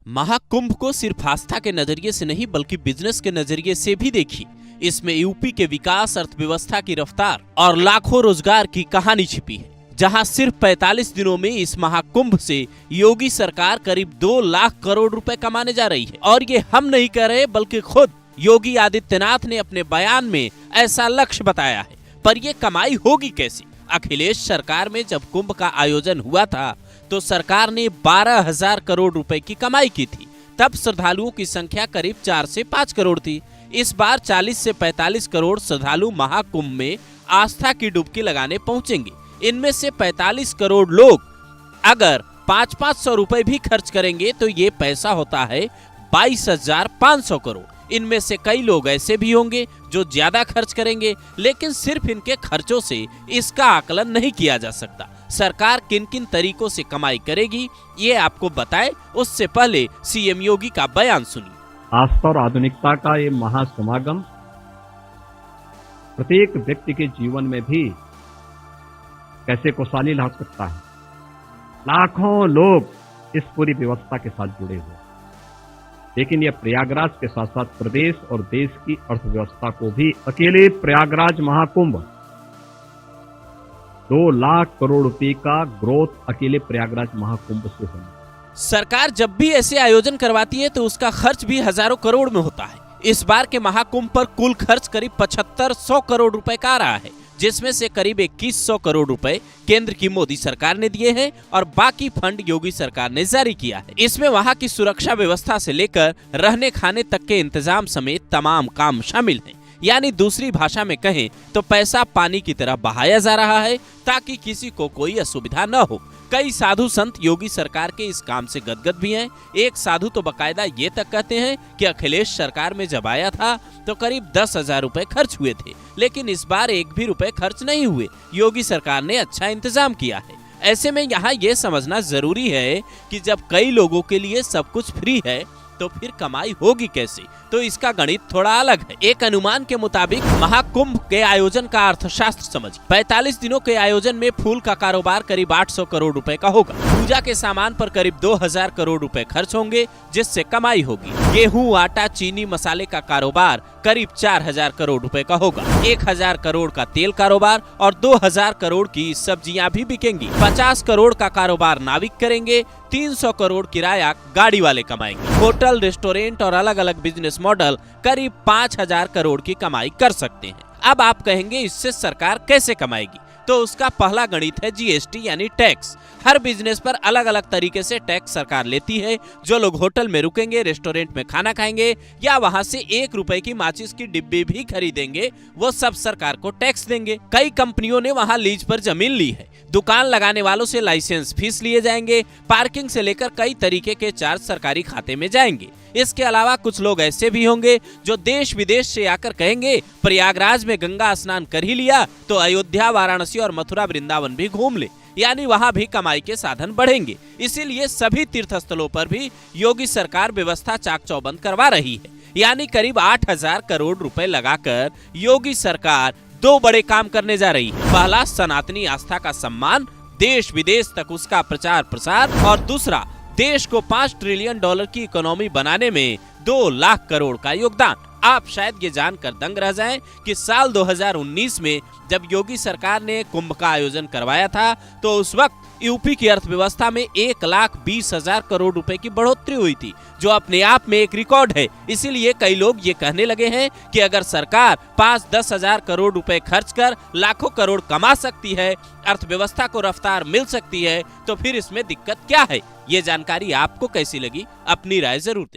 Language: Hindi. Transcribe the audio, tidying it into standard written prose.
महाकुंभ को सिर्फ आस्था के नजरिए से नहीं बल्कि बिजनेस के नजरिए से भी देखिए। इसमें यूपी के विकास, अर्थव्यवस्था की रफ्तार और लाखों रोजगार की कहानी छिपी है। जहां सिर्फ 45 दिनों में इस महाकुंभ से योगी सरकार करीब 2 लाख करोड़ रुपए कमाने जा रही है। और ये हम नहीं कह रहे बल्कि खुद योगी आदित्यनाथ ने अपने बयान में ऐसा लक्ष्य बताया है। पर ये कमाई होगी कैसे? अखिलेश सरकार में जब कुंभ का आयोजन हुआ था तो सरकार ने 12,000 करोड़ रुपए की कमाई की थी। तब श्रद्धालुओं की संख्या करीब 4 से 5 करोड़ थी। इस बार 40 से 45 करोड़ श्रद्धालु महाकुंभ में आस्था की डुबकी लगाने पहुंचेंगे। इनमें से 45 करोड़ लोग अगर 500 रुपए भी खर्च करेंगे तो ये पैसा होता है 22,500 करोड़। इनमें से कई लोग ऐसे भी होंगे जो ज्यादा खर्च करेंगे, लेकिन सिर्फ इनके खर्चों से इसका आकलन नहीं किया जा सकता। सरकार किन किन तरीकों से कमाई करेगी ये आपको बताए, उससे पहले सीएम योगी का बयान सुनिए। आस्था और आधुनिकता का ये महासमागम प्रत्येक व्यक्ति के जीवन में भी कैसे खुशहाली ला सकता है। लाखों लोग इस पूरी व्यवस्था के साथ जुड़े हुए, लेकिन यह प्रयागराज के साथ साथ प्रदेश और देश की अर्थव्यवस्था को भी अकेले प्रयागराज महाकुंभ 2 लाख करोड़ रुपए का ग्रोथ अकेले प्रयागराज महाकुंभ से होना। सरकार जब भी ऐसे आयोजन करवाती है तो उसका खर्च भी हजारों करोड़ में होता है। इस बार के महाकुंभ पर कुल खर्च करीब 7500 करोड़ रुपए का आ रहा है, जिसमें से करीब 2100 करोड़ रुपए केंद्र की मोदी सरकार ने दिए हैं और बाकी फंड योगी सरकार ने जारी किया है। इसमें वहां की सुरक्षा व्यवस्था से लेकर रहने खाने तक के इंतजाम समेत तमाम काम शामिल हैं। यानी दूसरी भाषा में कहें तो पैसा पानी की तरह बहाया जा रहा है ताकि किसी को कोई असुविधा न हो। कई साधु संत योगी सरकार के इस काम से गदगद भी हैं। एक साधु तो बकायदा ये तक कहते हैं कि अखिलेश सरकार में जब आया था तो करीब 10,000 रुपए खर्च हुए थे, लेकिन इस बार एक भी रुपए खर्च नहीं हुए। योगी सरकार ने अच्छा इंतजाम किया है। ऐसे में यहाँ ये समझना जरूरी है कि जब कई लोगों के लिए सब कुछ फ्री है तो फिर कमाई होगी कैसे? तो इसका गणित थोड़ा अलग है। एक अनुमान के मुताबिक महाकुंभ के आयोजन का अर्थशास्त्र समझिए। 45 दिनों के आयोजन में फूल का कारोबार करीब 800 करोड़ रुपए का होगा। पूजा के सामान पर करीब 2,000 करोड़ रुपए खर्च होंगे, जिससे कमाई होगी। गेहूं, आटा, चीनी, मसाले का कारोबार करीब 4,000 करोड़ रुपए का होगा। 1,000 करोड़ का तेल कारोबार और 2,000 करोड़ की सब्जियां भी बिकेंगी। 50 करोड़ का कारोबार नाविक करेंगे। 300 करोड़ किराया गाड़ी वाले कमाएंगे। होटल, रेस्टोरेंट और अलग अलग बिजनेस मॉडल करीब 5,000 करोड़ की कमाई कर सकते हैं। अब आप कहेंगे इससे सरकार कैसे कमाएगी? तो उसका पहला गणित है जीएसटी यानी टैक्स। हर बिजनेस पर अलग अलग तरीके से टैक्स सरकार लेती है। जो लोग होटल में रुकेंगे, रेस्टोरेंट में खाना खाएंगे या वहां से 1 रुपए की माचिस की डिब्बी भी खरीदेंगे, वो सब सरकार को टैक्स देंगे। कई कंपनियों ने वहां लीज पर जमीन ली है। दुकान लगाने वालों से लाइसेंस फीस लिए जाएंगे। पार्किंग से लेकर कई तरीके के चार्ज सरकारी खाते में जाएंगे। इसके अलावा कुछ लोग ऐसे भी होंगे जो देश विदेश से आकर कहेंगे प्रयागराज में गंगा स्नान कर ही लिया तो अयोध्या, वाराणसी और मथुरा, वृंदावन भी घूम ले। यानी वहां भी कमाई के साधन बढ़ेंगे। इसीलिए सभी तीर्थ स्थलों पर भी योगी सरकार व्यवस्था चाक चौबंद करवा रही है। यानी करीब 8,000 करोड़ रुपए लगाकर योगी सरकार 2 बड़े काम करने जा रही है। पहला, सनातनी आस्था का सम्मान, देश विदेश तक उसका प्रचार प्रसार, और दूसरा, देश को $5 ट्रिलियन की इकोनॉमी बनाने में 2 लाख करोड़ का योगदान। आप शायद ये जानकर दंग रह जाएं कि साल 2019 में जब योगी सरकार ने कुंभ का आयोजन करवाया था तो उस वक्त यूपी की अर्थव्यवस्था में 1,20,000 करोड़ रुपए की बढ़ोतरी हुई थी, जो अपने आप में एक रिकॉर्ड है। इसीलिए कई लोग ये कहने लगे हैं कि अगर सरकार 5-10 हजार करोड़ रुपए खर्च कर लाखों करोड़ कमा सकती है, अर्थव्यवस्था को रफ्तार मिल सकती है, तो फिर इसमें दिक्कत क्या है? ये जानकारी आपको कैसी लगी? अपनी राय जरूर दें।